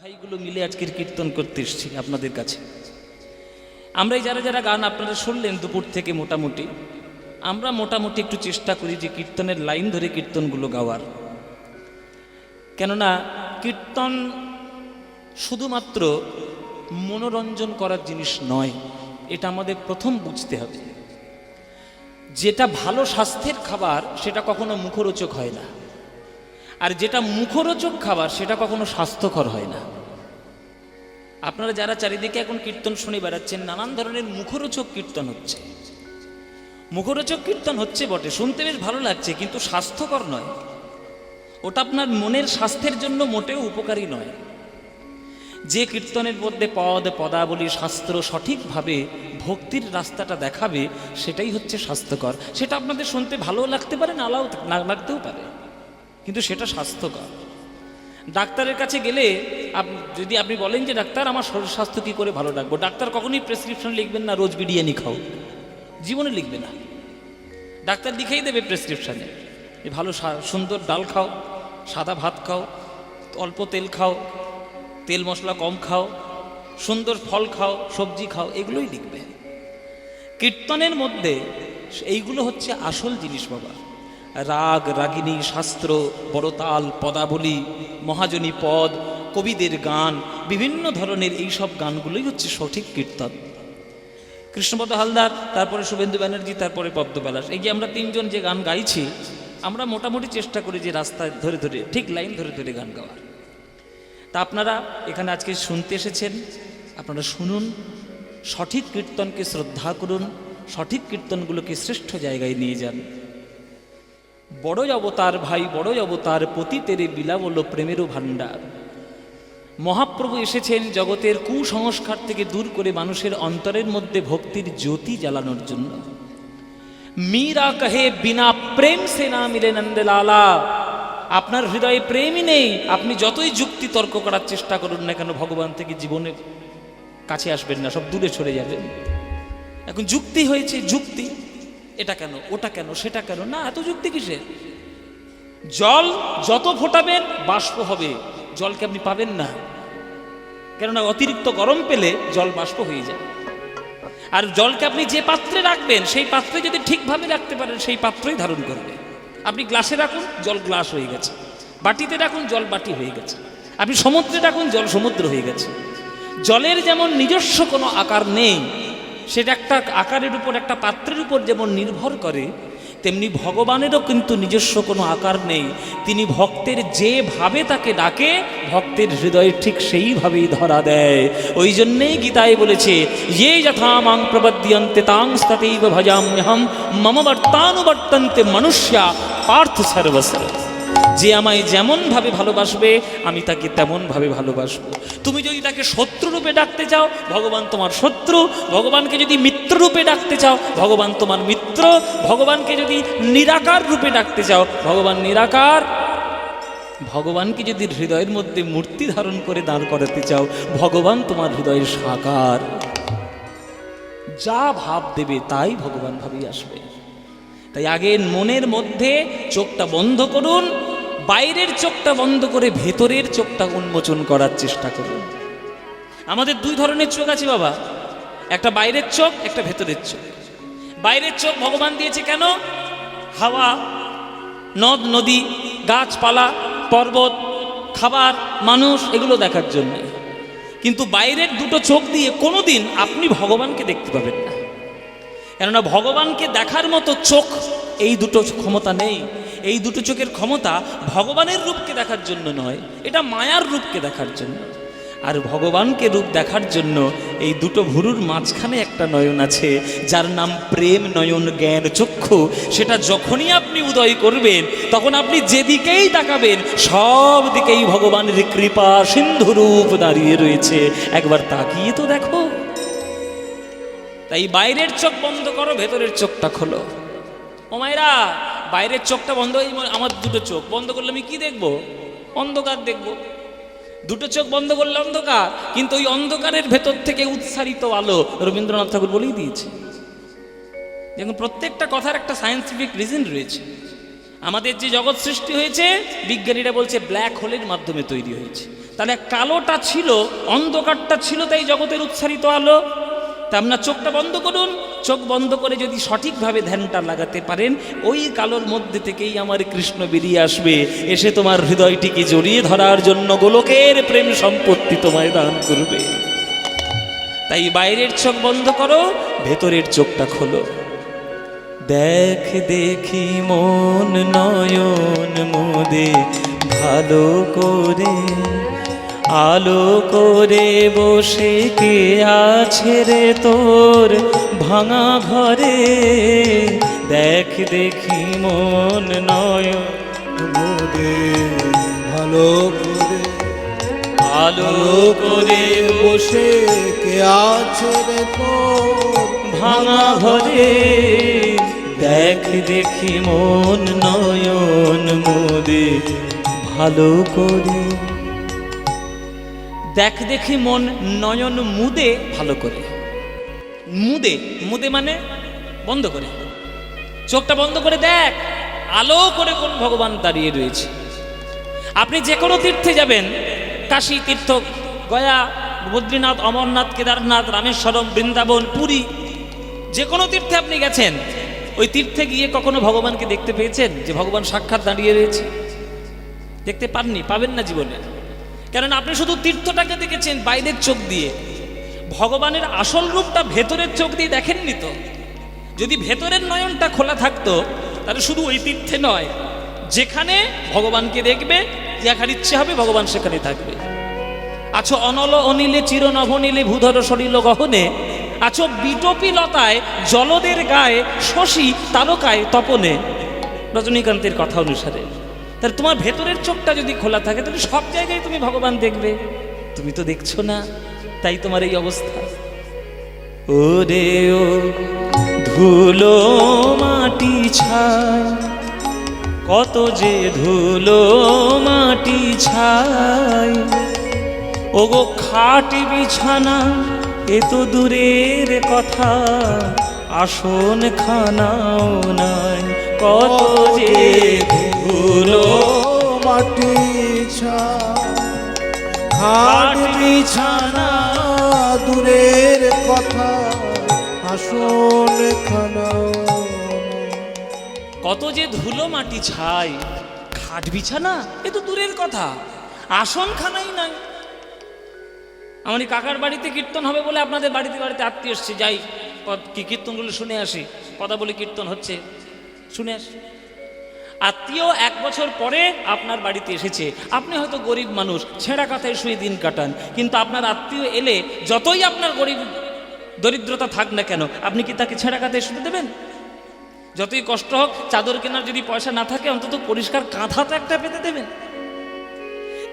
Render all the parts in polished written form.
ভাইগুলো মিলে আজকের কীর্তন করতে এসেছি আপনাদের কাছে। আমরা যারা যারা গান আপনারা শুনলেন দুপুর থেকে মোটামুটি আমরা মোটামুটি একটু চেষ্টা করি যে কীর্তনের লাইন ধরে কীর্তনগুলো গাওয়ার। কেননা কীর্তন শুধুমাত্র মনোরঞ্জন করার জিনিস নয়, এটা আমাদের প্রথম বুঝতে হবে। যেটা ভালো স্বাস্থ্যের খাবার সেটা কখনো মুখরোচক হয় না, আর যেটা মুখরোচক খাবার সেটা কখনো স্বাস্থ্যকর হয় না। আপনারা যারা চারিদিকে এখন কীর্তন শুনে বেড়াচ্ছেন, নানান ধরনের মুখরোচক কীর্তন হচ্ছে। মুখরোচক কীর্তন হচ্ছে বটে, শুনতে বেশ ভালো লাগছে, কিন্তু স্বাস্থ্যকর নয়। ওটা আপনার মনের স্বাস্থ্যের জন্য মোটেও উপকারী নয়। যে কীর্তনের মধ্যে পদ পদাবলী শাস্ত্র সঠিকভাবে ভক্তির রাস্তাটা দেখাবে সেটাই হচ্ছে স্বাস্থ্যকর। সেটা আপনাদের শুনতে ভালো লাগতে পারে, না লাগতেও পারে, কিন্তু সেটা স্বাস্থ্যকর। ডাক্তারের কাছে গেলে যদি আপনি বলেন যে ডাক্তার আমার শরীর স্বাস্থ্য কী করে ভালো রাখবো, ডাক্তার কখনোই প্রেসক্রিপশন লিখবেন না রোজ বিরিয়ানি খাও, জীবনে লিখবে না। ডাক্তার লিখেই দেবে প্রেসক্রিপশানে যে ভালো সুন্দর ডাল খাও, সাদা ভাত খাও, অল্প তেল খাও, তেল মশলা কম খাও, সুন্দর ফল খাও, সবজি খাও, এগুলোই লিখবে। কীর্তনের মধ্যে এইগুলো হচ্ছে আসল জিনিস বাবা। রাগ রাগিনী শাস্ত্র, বড়তাল, পদাবলী, মহাজনী পদ, কবিদের গান, বিভিন্ন ধরনের এইসব গানগুলোই হচ্ছে সঠিক কীর্তন। কৃষ্ণপদ হালদার, তারপরে শুভেন্দু ব্যানার্জি, তারপরে পদ্মপলাশ, এই যে আমরা তিনজন যে গান গাইছি, আমরা মোটামুটি চেষ্টা করি যে রাস্তায় ধরে ধরে ঠিক লাইন ধরে ধরে গান গাওয়ার। তা আপনারা এখানে আজকে শুনতে এসেছেন, আপনারা শুনুন, সঠিক কীর্তনকে শ্রদ্ধা করুন, সঠিক কীর্তনগুলোকে শ্রেষ্ঠ জায়গায় নিয়ে যান। বড়ই অবতার ভাই বড়ই অবতার, পতিতেরে বিলাবল প্রেমেরও ভাণ্ডার। মহাপ্রভু এসেছেন জগতের কুসংস্কার থেকে দূর করে মানুষের অন্তরের মধ্যে ভক্তির জ্যোতি জ্বালানোর জন্য। মীরা কহে বিনা প্রেম সে না মিলে নন্দলালা। আপনার হৃদয়ে প্রেমই নেই, আপনি যতই যুক্তি তর্ক করার চেষ্টা করুন না কেন, ভগবান থেকে জীবনে কাছে আসবেন না, সব দূরে সরে যাবেন। এখন যুক্তি হয়েছে, যুক্তি, এটা কেন, ওটা কেন, সেটা কেন, না এত যুক্তি কিসের? জল যত ফোটাবেন বাষ্প হবে, জলকে আপনি পাবেন না। কেননা অতিরিক্ত গরম পেলে জল বাষ্প হয়ে যায়। আর জলকে আপনি যে পাত্রে রাখবেন সেই পাত্রে যদি ঠিকভাবে রাখতে পারেন সেই পাত্রই ধারণ করবে। আপনি গ্লাসে রাখুন, জল গ্লাস হয়ে গেছে। বাটিতে রাখুন, জল বাটি হয়ে গেছে। আপনি সমুদ্রে রাখুন, জল সমুদ্র হয়ে গেছে। জলের যেমন নিজস্ব কোনো আকার নেই, সেটা একটা আকারের উপর, একটা পাত্রের উপর যেমন নির্ভর করে, তেমনি ভগবানেরও কিন্তু নিজস্ব কোনো আকার নেই। তিনি ভক্তের যেভাবে তাকে ডাকে, ভক্তের হৃদয়ে ঠিক সেইভাবেই ধরা দেয়। ওই জন্যেই গীতায় বলেছে, ये यथा मां प्रपद्यन्ते तां तथैव भजाम्यहं मम वर्तानुवर्तन्ते मनुष्या पार्थ सर्वस्य। যে আমায় যেমনভাবে ভালোবাসবে আমি তাকে তেমনভাবে ভালোবাসবো। তুমি যদি তাকে শত্রুরূপে ডাকতে চাও, ভগবান তোমার শত্রু। ভগবানকে যদি মিত্ররূপে ডাকতে চাও, ভগবান তোমার মিত্র। ভগবানকে যদি নিরাকার রূপে ডাকতে চাও, ভগবান নিরাকার। ভগবানকে যদি হৃদয়ের মধ্যে মূর্তি ধারণ করে দাঁড় করাতে চাও, ভগবান তোমার হৃদয়ের সাকার। যা ভাব দেবে তাই ভগবান ভাবেই আসবে। তাই আগে মনের মধ্যে চোখটা বন্ধ করুন, বাইরের চোখটা বন্ধ করে ভেতরের চোখটা উন্মোচন করার চেষ্টা করুন। আমাদের দুই ধরনের চোখ আছে বাবা, একটা বাইরের চোখ, একটা ভেতরের চোখ। বাইরের চোখ ভগবান দিয়েছে কেন? হাওয়া, নদ নদী, গাছপালা, পর্বত, খাবার, মানুষ, এগুলো দেখার জন্য। কিন্তু বাইরের দুটো চোখ দিয়ে কোনোদিন আপনি ভগবানকে দেখতে পাবেন না। কেননা ভগবানকে দেখার মতো চোখ এই দুটো ক্ষমতা নেই। এই দুটো চোখের ক্ষমতা ভগবানের রূপকে দেখার জন্য নয়, এটা মায়ার রূপকে দেখার জন্য। আর ভগবানকে রূপ দেখার জন্য এই দুটো ভুরুর মাঝখানে একটা নয়ন আছে, যার নাম প্রেম নয়ন জ্ঞান চক্ষু। সেটা যখনই আপনি উদয় করবেন, তখন আপনি যেদিকেই তাকাবেন সব দিকেই ভগবানের কৃপা সিন্ধু রূপ দাঁড়িয়ে রয়েছে। একবার তাকিয়ে তো দেখো। তাই বাইরের চোখ বন্ধ করো, ভেতরের চোখটা খোলো। ও মায়েরা, বাইরের চোখটা বন্ধ হয়ে, আমার দুটো চোখ বন্ধ করলে আমি কি দেখবো? অন্ধকার দেখবো। দুটো চোখ বন্ধ করলে অন্ধকার, কিন্তু ওই অন্ধকারের ভেতর থেকে উৎসারিত আলো। রবীন্দ্রনাথ ঠাকুর বলেই দিয়েছে। দেখুন, প্রত্যেকটা কথার একটা সায়েন্টিফিক রিজন রয়েছে। আমাদের যে জগৎ সৃষ্টি হয়েছে বিজ্ঞানীরা বলছে ব্ল্যাক হোলের মাধ্যমে তৈরি হয়েছে। তাহলে কালোটা ছিল, অন্ধকারটা ছিল, তাই জগতের উচ্ছারিত আলো। তা আপনার চোখটা বন্ধ করুন, চোখ বন্ধ করে যদি সঠিকভাবে ধ্যানটা লাগাতে পারেন, ওই কালোর মধ্যে থেকেই আমার কৃষ্ণ বেরিয়ে আসবে, এসে তোমার হৃদয়টিকে জড়িয়ে ধরার জন্য গোলকের প্রেম সম্পত্তি তোমায় দান করবে। তাই বাইরের চোখ বন্ধ করো, ভেতরের চোখটা খোলো। দেখ দেখি মন নয়ন মুদে ভালো করে, আলো করে বসে কে আছে রে তোর ভাঙা ঘরে। দেখ দেখি মন নয়ন মুদে ভালো করে, আলো করে বসে কে আছে রে তোর ভাঙা ঘরে। দেখ দেখি মন নয়ন মুদে ভালো করে। দেখ দেখি মন নয়ন মুদে ভালো করে। মুদে, মুদে মানে বন্ধ করে, চোখটা বন্ধ করে দেখ, আলো করে কোন ভগবান দাঁড়িয়ে রয়েছে। আপনি যে কোনো তীর্থে যাবেন, কাশী তীর্থ, গয়া, বদ্রীনাথ, অমরনাথ, কেদারনাথ, রামেশ্বরম, বৃন্দাবন, পুরী, যে কোনো তীর্থে আপনি গেছেন, ওই তীর্থে গিয়ে কখনো ভগবানকে দেখতে পেয়েছেন যে ভগবান সাক্ষাৎ দাঁড়িয়ে রয়েছে? দেখতে পাননি, পাবেন না জীবনে। কারণ আপনি শুধু তীর্থটাকে দেখেছেন বাইরের চোখ দিয়ে, ভগবানের আসল রূপটা ভেতরের চোখ দিয়ে দেখেননি তো। যদি ভেতরের নয়নটা খোলা থাকতো, তাহলে শুধু ওই তীর্থে নয়, যেখানে ভগবানকে দেখবে, দেখার ইচ্ছে হবে, ভগবান সেখানে থাকবে। আছো অনল অনিলে চির নভনীলে ভূধর সরিল গহনে, আছো বিটপি লতায় জলদের গায়ে শশী তারকায় তপনে। রজনীকান্তের কথা অনুসারে। তাহলে তোমার ভেতরের চোখটা যদি খোলা থাকে, তাহলে সব জায়গায় তুমি ভগবান দেখবে। তুমি তো দেখছো না, তাই তোমার এই অবস্থা। ওরে ও ধুলো মাটি ছাই, কত যে ধুলো মাটি ছাই। ওগো খাট বিছানা এ তো দূরের কথা, আসন খানাও নাই, কত যে ধুলো মাটি ছাই। খাট বিছানা দূরের কথা, আসন খানা। কত যে ধুলো মাটি ছাই, খাট বিছানা এ তো দূরের কথা, আসন খানাই নাই। আমার এই কাকার বাড়িতে কীর্তন হবে বলে আপনাদের বাড়িতে বাড়িতে আত্মীয় এসছে, যাই কি কীর্তনগুলো শুনে আসি, কথা বলে কীর্তন হচ্ছে শুনে আসি। আত্মীয় 1 বছর পরে আপনার বাড়িতে এসেছে, আপনি হয়তো গরিব মানুষ, ছেঁড়া কাঁথায় শুয়ে দিন কাটান, কিন্তু আপনার আত্মীয় এলে যতই আপনার গরিব দরিদ্রতা থাক না কেন, আপনি কি তাকে ছেঁড়া কাঁথায় শুতে দেবেন? যতই কষ্ট হোক, চাদর কেনার যদি পয়সা না থাকে, অন্তত পরিষ্কার কাঁথা তো একটা পেতে দেবেন।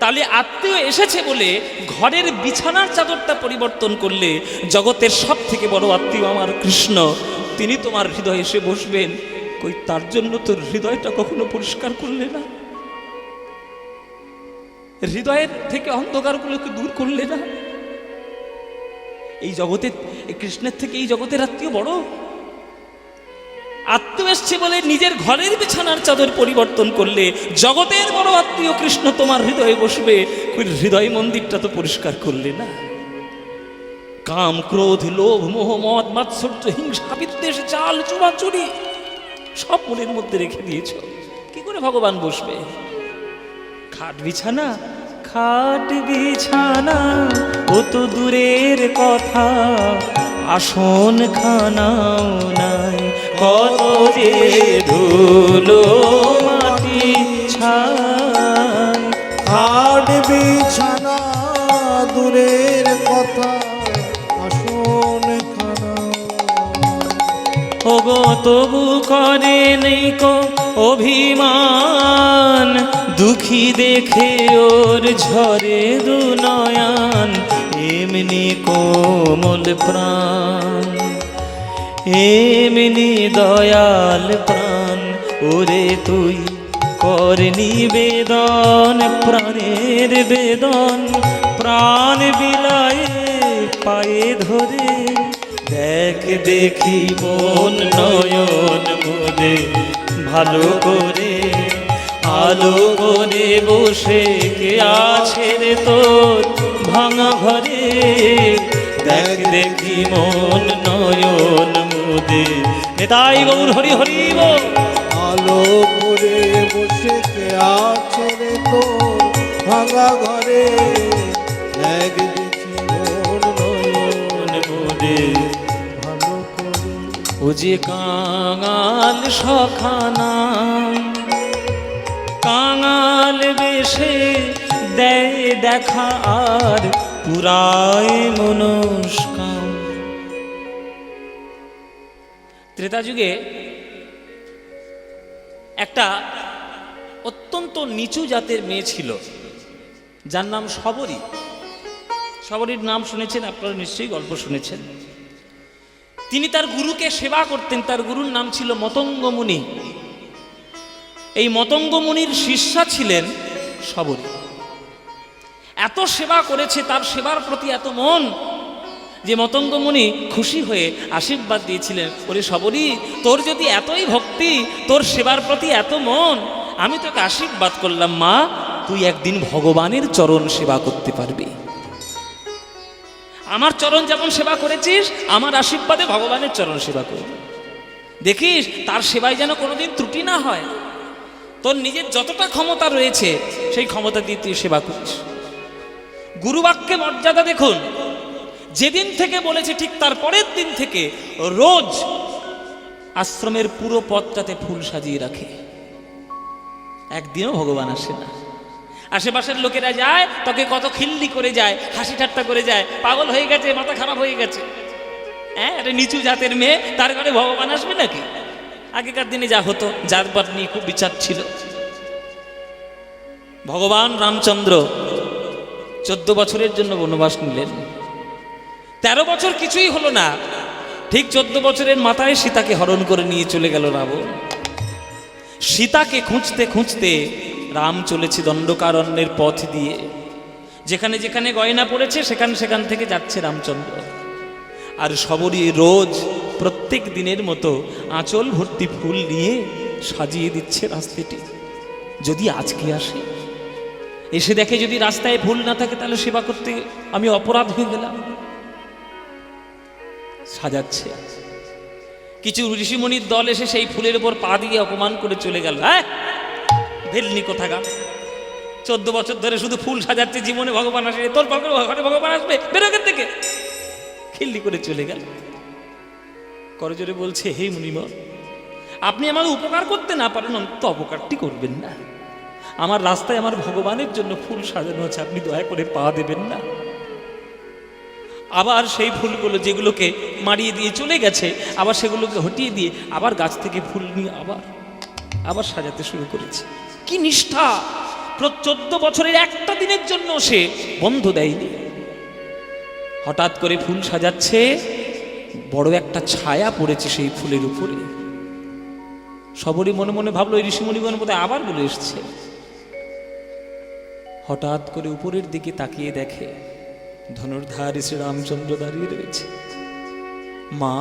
তাহলে আত্মীয় এসেছে বলে ঘরের বিছানার চাদরটা পরিবর্তন করলে, জগতের সব থেকে বড় আত্মীয় আমার কৃষ্ণ, তিনি তোমার হৃদয়ে এসে বসবেন। কই তার জন্য তোর হৃদয়টা কখনো পরিষ্কার করলে না? হৃদয়ের থেকে অন্ধকারগুলোকে দূর করলে না? এই জগতের, এই কৃষ্ণের থেকে এই জগতের আত্মীয় বড়। আত্মীয় এসছে বলে নিজের ঘরের বিছানার চাদর পরিবর্তন করলে, জগতের বড় আত্মীয় কৃষ্ণ তোমার হৃদয়ে বসবে। হৃদয় মন্দিরটা তো পরিষ্কার করলে না? কাম, ক্রোধ, লোভ, মোহ, মদ, মাৎসর্য, হিংসা, বিদ্বেষ, জাল, চুরি সব মনের মধ্যে রেখে দিয়েছ, কি করে ভগবান বসবে? খাট বিছানা, খাট বিছানা ও তো দূরের কথা, আসন খানাও নাই, কত যে ধুলো মাটি ছাই। খাট বিছানা দূরের কথা, আসন খানা। ওগো তবু করে নেই কো অভিমান, দুঃখী দেখে ওর ঝরে দু নয়ন, এমনি কোমল প্রাণ, এমনি দয়াল প্রাণ। ওরে তুই কর নিবেদন, প্রাণের বেদন, প্রাণ বিলায়ে পায়ে ধরে। দেখ দেখি মন নয়ন মুদে ভালো করে, আলো করে বসে কে আছে রে তোর ভাঙা ঘরে, দেখ দেখি মন নয়ন মুদে। নেতাই গৌর হরি হরি বল। আলো করে বসে কে আছে রে তোর ভাঙা ঘরে, এক দেখি মন নয়ন মুদে। ভালো করে। ও যে কাঙাল সখানা, কাঙাল বেশে দেয় দেখা আর পুরায় মনস্কাম। ত্রেতা যুগে একটা অত্যন্ত নিচু জাতের মেয়ে ছিল, যার নাম শবরী। শবরীর নাম শুনেছেন আপনারা, নিশ্চয়ই গল্প শুনেছেন। তিনি তার গুরুকে সেবা করতেন। তার গুরুর নাম ছিল মতঙ্গ মুনি। এই মতঙ্গ মুনির শিষ্যা ছিলেন শবরী। এত সেবা করেছে, তার সেবার প্রতি এত মন যে মতঙ্গ মুনি খুশি হয়ে আশীর্বাদ দিয়েছিলেন, ওরে শবরী, তোর যদি এতই ভক্তি, তোর সেবার প্রতি এত মন, আমি তোকে আশীর্বাদ করলাম মা, তুই একদিন ভগবানের চরণ সেবা করতে পারবি। আমার চরণ যেমন সেবা করেছিস, আমার আশীর্বাদে ভগবানের চরণ সেবা করবি। দেখিস তার সেবায় যেন কোনোদিন ত্রুটি না হয়। তোর নিজের যতটা ক্ষমতা রয়েছে সেই ক্ষমতা দিয়ে তুই সেবা করিস। গুরুবাক্যে মর্যাদা দেখুন। যেদিন থেকে বলেছে ঠিক তার পরের দিন থেকে রোজ আশ্রমের পুরো পথটাতে ফুল সাজিয়ে রাখে। একদিনও ভগবান আসে না। আশেপাশের লোকেরা যায়, তোকে কত খিল্লি করে যায়, হাসি ঠাট্টা করে যায়, পাগল হয়ে গেছে, মাথা খারাপ হয়ে গেছে। হ্যাঁ, এটা নিচু জাতের মেয়ে, তার ঘরে ভগবান আসবে নাকি? আগেকার দিনে যা হতো, জাতপাত নিয়ে খুব বিচার ছিল। ভগবান রামচন্দ্র 14 বছরের জন্য বনবাস নিলেন। 13 বছর কিছুই হলো না, ঠিক 14 বছরের মাথায় সীতাকে হরণ করে নিয়ে চলে গেল রাবণ। সীতাকে খুঁজতে খুঁজতে রাম চলেছে দণ্ডকারণ্যের পথ দিয়ে। যেখানে যেখানে গয়না পড়েছে সেখান থেকে যাচ্ছে রামচন্দ্র। আর শবরী রোজ প্রত্যেক দিনের মতো আঁচল ভর্তি ফুল নিয়ে সাজিয়ে দিচ্ছে রাস্তাটি। যদি আজকে আসে, এসে দেখে যদি রাস্তায় ফুল না থাকে, তাহলে সেবা করতে আমি অপরাধ হয়ে গেলাম। সাজাচ্ছে। কিছু ঋষিমণির দল এসে সেই ফুলের উপর পা দিয়ে অপমান করে চলে গেল। হ্যাঁ, ভেলনি কোথাকার, 14 বছর ধরে শুধু ফুল সাজাচ্ছে, জীবনে ভগবান আসে, তোর ঘরে ভগবান আসবে, বেরোকের থেকে খিল্লি করে চলে গেল। করজোরে বলছে, হে মুনিবর, আপনি আমাকে উপকার করতে না পারেন, অন্তত অপকারটি করবেন না। আমার রাস্তায় আমার ভগবানের জন্য ফুল সাজানো আছে, আপনি দয়া করে পা দেবেন না। আবার সেই ফুলগুলো যেগুলোকে মারিয়ে দিয়ে চলে গেছে, আবার সেগুলোকে হটিয়ে দিয়ে আবার গাছ থেকে ফুল নিয়ে আবার সাজাতে শুরু করেছে। কি নিষ্ঠা! 14 বছরের একটা দিনের জন্য সে বন্ধ দেয়নি। হঠাৎ করে ফুল সাজাচ্ছে, বড় একটা ছায়া পড়েছে সেই ফুলের উপরে। শবরী মনে মনে ভাবলো, এই ঋষিমণিগণ বোধহয় আবার বলে এসছে। হঠাৎ করে উপরের দিকে তাকিয়ে দেখে ধনুর্ধারী শ্রীরামচন্দ্র দাঁড়িয়ে রয়েছে। মা,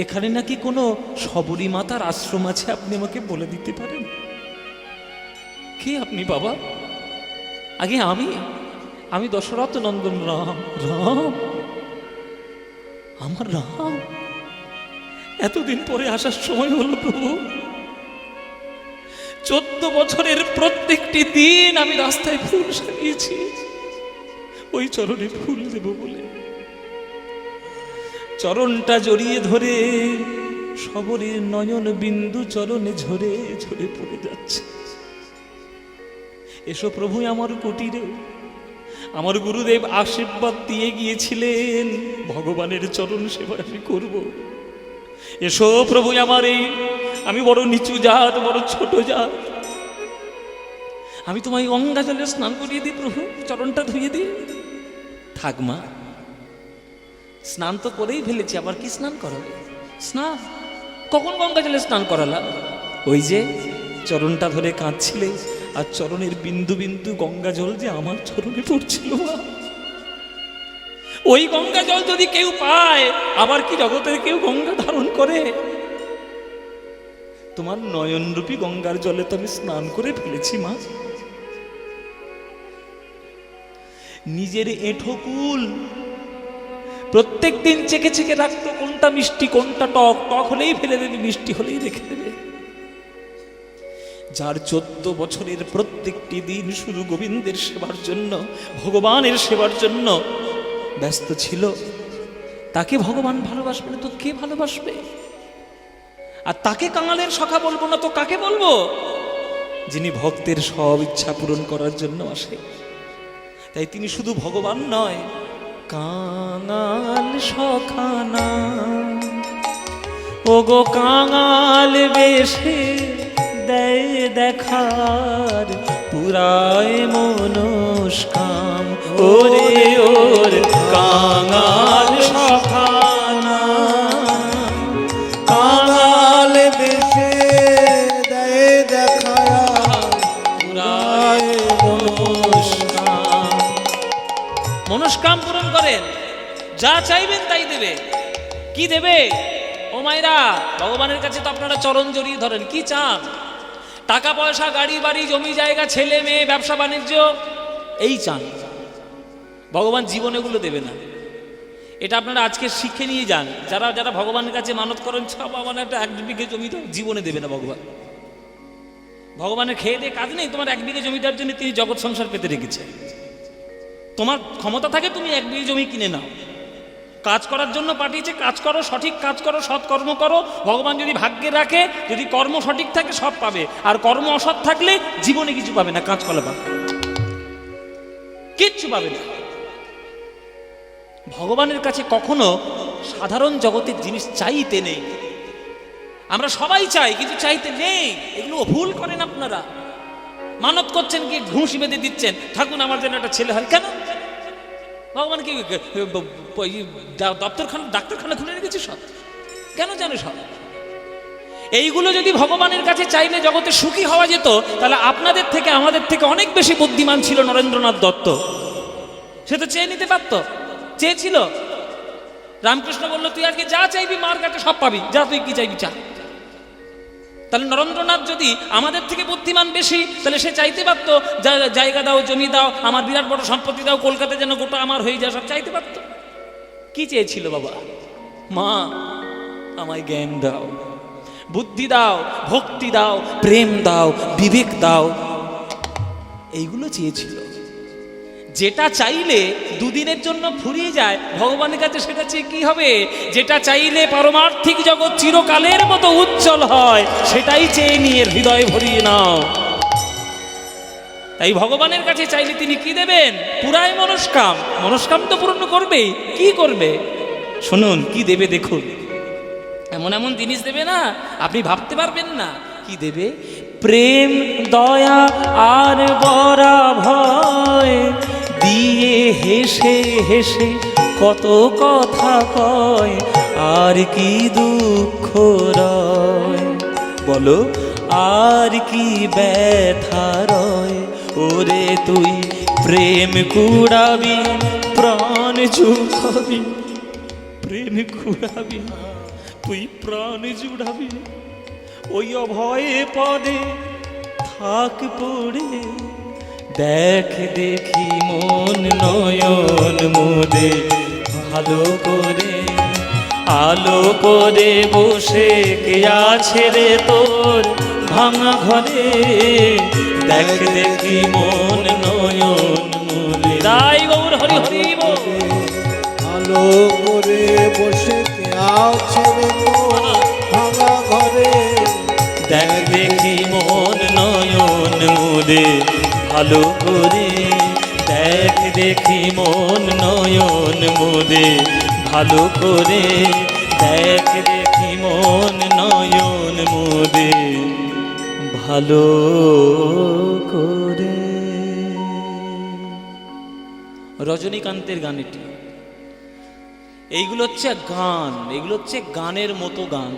এখানে নাকি কোনো শবরী মাতার আশ্রম আছে, আপনি আমাকে বলে দিতে পারেন? কে আপনি বাবা? আগে আমি দশরথ নন্দন রাম। রাম? আমার রাম? এতদিন পরে আসার সময় হলো প্রভু। 14 বছরের প্রত্যেকটি দিন আমি রাস্তায় ফুল সাজিয়েছি ওই চরণে ফুল দেব বলে। চরণটা জড়িয়ে ধরে শবরীর নয়ন বিন্দু চরণে ঝরে ঝরে পড়ে যাচ্ছে। এসো প্রভু আমার কুটিরে। আমার গুরুদেব আশীর্বাদ দিয়ে গিয়েছিলেন, ভগবানের চরণ সেবা আমি করব। এসো প্রভু আমার, আমি বড় নিচু জাত, বড় ছোট জাত, আমি তোমায় গঙ্গা জলে স্নান করিয়ে দিই প্রভু, চরণটা ধুয়ে দিই। থাক মা, স্নান তো করেই ফেলেছি, আবার কি স্নান করাবে? স্নান কখন গঙ্গা জলে স্নান করালাম? ওই যে চরণটা ধরে কাঁদছিলে, আর চরণের বিন্দু বিন্দু গঙ্গা জল যে আমার চরণে পড়ছিল, ওই গঙ্গা জল যদি কেউ পায়, আবার কি জগতের কেউ গঙ্গা ধারণ করে? তোমার নয়নরূপী গঙ্গার জলে তো আমি স্নান করে ফেলেছি মা। নিজের এঁঠোকুল প্রত্যেক দিন চেকে চেকে রাখতো, কোনটা মিষ্টি কোনটা টক, টক হলেই ফেলে দেবে, মিষ্টি হলেই রেখে দেবে। যার 14 বছরের প্রত্যেকটি দিন শুধু গোবিন্দের সেবার জন্য, ভগবানের সেবার জন্য ব্যস্ত ছিল, তাকে ভগবান ভালোবাসবে না তো কে ভালোবাসবে? আর তাকে কাঙালের সখা বলবো না তো কাকে বলবো? যিনি ভক্তের সব ইচ্ছা পূরণ করার জন্য আসে। তাই তিনি শুধু ভগবান নয়, কাঙাল সখা না, ও গো কাঙাল বেশে দেয় দেখার পুরায় মনস্কাম, ওরে ওর কাঙাল সখা না, কাঙাল বেশে দেয় দেখায়া পুরায় মনস্কাম। মনস্কাম পূরণ করেন, যা চাইবেন তাই দেবে। কি দেবে? ও মায়েরা, ভগবানের কাছে তো আপনারা চরণ জড়িয়ে ধরেন। কি চান? টাকা পয়সা, গাড়ি বাড়ি, জমি জায়গা, ছেলে মেয়ে, ব্যবসা বাণিজ্য, এই চান। ভগবান জীবন এগুলো দেবে না। এটা আপনারা আজকে শিখে নিয়ে যান। যারা যারা ভগবানের কাছে মানত করেন, সব আমার একটা 1 বিঘে জমি তো জীবনে দেবে না ভগবান। ভগবানের খেয়ে দিয়ে কাজ নেই। তোমার 1 বিঘে জমিটার জন্য তিনি জগৎ সংসার পেতে রেখেছে। তোমার ক্ষমতা থাকে তুমি 1 বিঘে জমি কিনে নাও, কাজ করার জন্য পাঠিয়েছে, কাজ করো, সঠিক কাজ করো, সৎ কর্ম করো। ভগবান যদি ভাগ্যে রাখে, যদি কর্ম সঠিক থাকে সব পাবে, আর কর্ম অসৎ থাকলে জীবনে কিছু পাবে না, কাজ করা পাবে, কিচ্ছু পাবে না। ভগবানের কাছে কখনো সাধারণ জগতের জিনিস চাইতে নেই। আমরা সবাই চাই, কিন্তু চাইতে নেই। এগুলো ভুল করেন আপনারা। মানত করছেন, কি ঘুষি বেঁধে দিচ্ছেন, ঠাকুর আমার জন্য একটা ছেলে হয়। কেন? ভগবান কি ডাক্তারখানা খুলে রেখেছে সব? কেন জানো সব? এইগুলো যদি ভগবানের কাছে চাইলে জগতে সুখী হওয়া যেত, তাহলে আপনাদের থেকে আমাদের থেকে অনেক বেশি বুদ্ধিমান ছিল নরেন্দ্রনাথ দত্ত। সে তো চেয়ে নিতে পারত, চেয়েছিল। রামকৃষ্ণ বলল, তুই আজকে যা চাইবি মার কাছে সব পাবি, যা তুই কি চাইবি চা। তাহলে নরেন্দ্রনাথ যদি আমাদের থেকে বুদ্ধিমান বেশি, তাহলে সে চাইতে পারত, জায়গা দাও, জমি দাও, আমার বিরাট বড় সম্পত্তি দাও, কলকাতা যেন গোটা আমার হয়ে যায়, সব চাইতে পারত। কি চেয়েছিল বাবা? মা আমায় জ্ঞান দাও, বুদ্ধি দাও, ভক্তি দাও, প্রেম দাও, বিবেক দাও, এইগুলো চেয়েছিল। যেটা চাইলে দুদিনের জন্য ফুরিয়ে যায়, ভগবানের কাছে সেটা চেয়ে কি হবে? যেটা চাইলে পারমার্থিক জগৎ চিরকালের মতো উজ্জ্বল হয়, সেটাই চেয়ে নিয়ে হৃদয় ভরিয়ে নাও। তাই ভগবানের কাছে চাইলে তিনি কি দেবেন? পুরাই মনস্কাম। মনস্কাম তো পূর্ণ করবেই। কি করবে? শুনুন কি দেবে দেখুন। এমন এমন জিনিস দেবে না, আপনি ভাবতে পারবেন না কি দেবে। প্রেম, দয়া আর বরা ভয় দিয়ে হেসে হেসে কত কথা কয়, আর কি দুঃখ রয়, বলো আর কি ব্যথা রয়। ওরে তুই প্রেম কুড়াবি, প্রাণ জুড়াবি, প্রেম কুড়াবি, তুই প্রাণ জুড়াবি, ওই অভয়ে পদে থাক পড়ে। দেখ দেখি মন নয়ন মোদে, ভালো করে আলো করে বসে কে আছে রে তোর ভাঙা ঘরে। দেখ দেখি মন নয়ন মোদে। রাই গৌর হরি হরি বল। আলো করে বসে কে আছে রে তোর ভাঙা ঘরে। দেখ দেখি মন নয়ন মোদে, ভালো করে দেখ দেখি মন নয়ন মোদে, ভালো করে দেখ দেখি মন নয়ন মোদে, ভালো করে। রজনীকান্তের গান এটি। এইগুলো হচ্ছে গান, এগুলো হচ্ছে গানের মতো গান।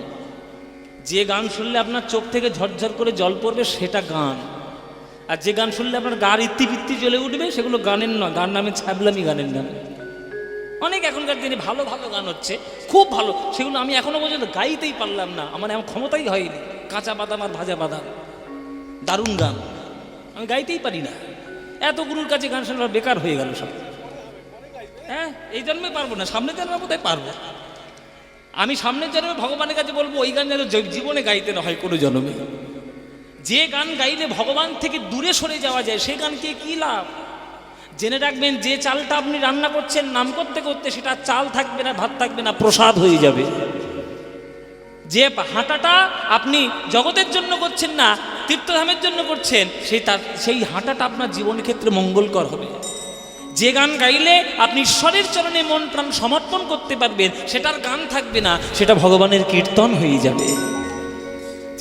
যে গান শুনলে আপনার চোখ থেকে ঝরঝর করে জল পড়বে সেটা গান, আর যে গান শুনলে আপনার গার ইত্তিবৃত্তি জ্বলে উঠবে সেগুলো গানের নয়, গান নামে ছ্যাবলামি গানের নামে। অনেক এখনকার দিনে ভালো ভালো গান হচ্ছে, খুব ভালো, সেগুলো আমি এখনো পর্যন্ত গাইতেই পারলাম না, আমার এমন ক্ষমতাই হয়নি। কাঁচা বাদাম আর ভাজা বাদাম, দারুণ গান। আমি গাইতেই পারি না, এত গুরুর কাছে গান শোনা বেকার হয়ে গেল সব। হ্যাঁ, এই জন্মে পারবো না, সামনের জন্মে বোধহয় পারবো। আমি সামনের জন্মে ভগবানের কাছে বলবো ওই গান যেন জীবনে গাইতে না হয় কোনো জন্মে। যে গান গাইলে ভগবান থেকে দূরে সরে যাওয়া যায় সে গানকে কি লাভ? জেনে রাখবেন, যে চালটা আপনি রান্না করছেন নাম করতে করতে সেটা চাল থাকবে না, ভাত থাকবে না, প্রসাদ হয়ে যাবে। যে হাঁটাটা আপনি জগতের জন্য করছেন না, তীর্থধামের জন্য করছেন, সেই হাঁটাটা আপনার জীবনের ক্ষেত্রে মঙ্গলকর হবে। যে গান গাইলে আপনি ঈশ্বরের চরণে মন প্রাণ সমর্পণ করতে পারবেন সেটার গান থাকবে না, সেটা ভগবানের কীর্তন হয়ে যাবে।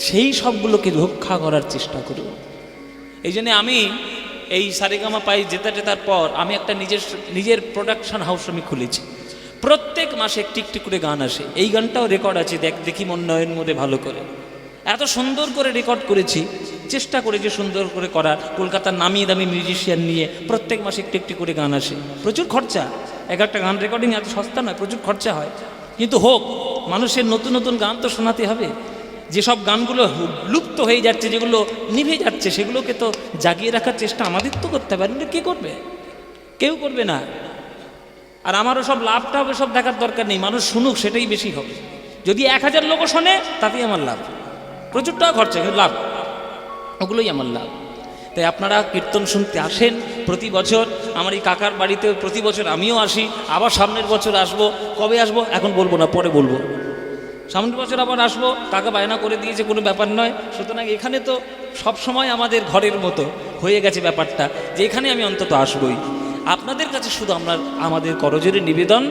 সেই সবগুলোকে রক্ষা করার চেষ্টা করুন। এই জন্য আমি এই সারেগামা পাই জেতার পর আমি একটা নিজের প্রোডাকশন হাউস আমি খুলেছি। প্রত্যেক মাসে একটি একটি করে গান আসে। এই গানটাও রেকর্ড আছে, দেখি মন নয়ন মধ্যে ভালো করে। এত সুন্দর করে রেকর্ড করেছি, চেষ্টা করেছি সুন্দর করে করার। কলকাতার নামি দামি মিউজিশিয়ান নিয়ে প্রত্যেক মাসে একটি একটি করে গান আসে। প্রচুর খরচা, এক একটা গান রেকর্ডিং এত সস্তা নয়, প্রচুর খরচা হয়। কিন্তু হোক, মানুষের নতুন নতুন গান তো শোনাতে হবে। যেসব গানগুলো লুপ্ত হয়ে যাচ্ছে, যেগুলো নিভে যাচ্ছে, সেগুলোকে তো জাগিয়ে রাখার চেষ্টা আমাদের তো করতে পারি। কে করবে? কেউ করবে না। আর আমারও সব লাভটা হবে সব দেখার দরকার নেই, মানুষ শুনুক সেটাই বেশি হবে। যদি 1000 লোকও শোনে তাতেই আমার লাভ। প্রচুর টাকা খরচা, কিন্তু লাভ, ওগুলোই আমার লাভ। তাই আপনারা কীর্তন শুনতে আসেন প্রতি বছর। আমার এই কাকার বাড়িতে প্রতি বছর আমিও আসি, আবার সামনের বছর আসবো। কবে আসবো এখন বলবো না, পরে বলবো। সামনের বছর আবার আসবো, কাকা বায়না করে দিয়েছে, কোনো ব্যাপার নয়। সুতরাং এখানে তো সব সময় আমাদের ঘরের মতো হয়ে গেছে ব্যাপারটা, যে এখানে আমি অন্তত আসবই। আপনাদের কাছে শুধু আমাদের করজোরে নিবেদন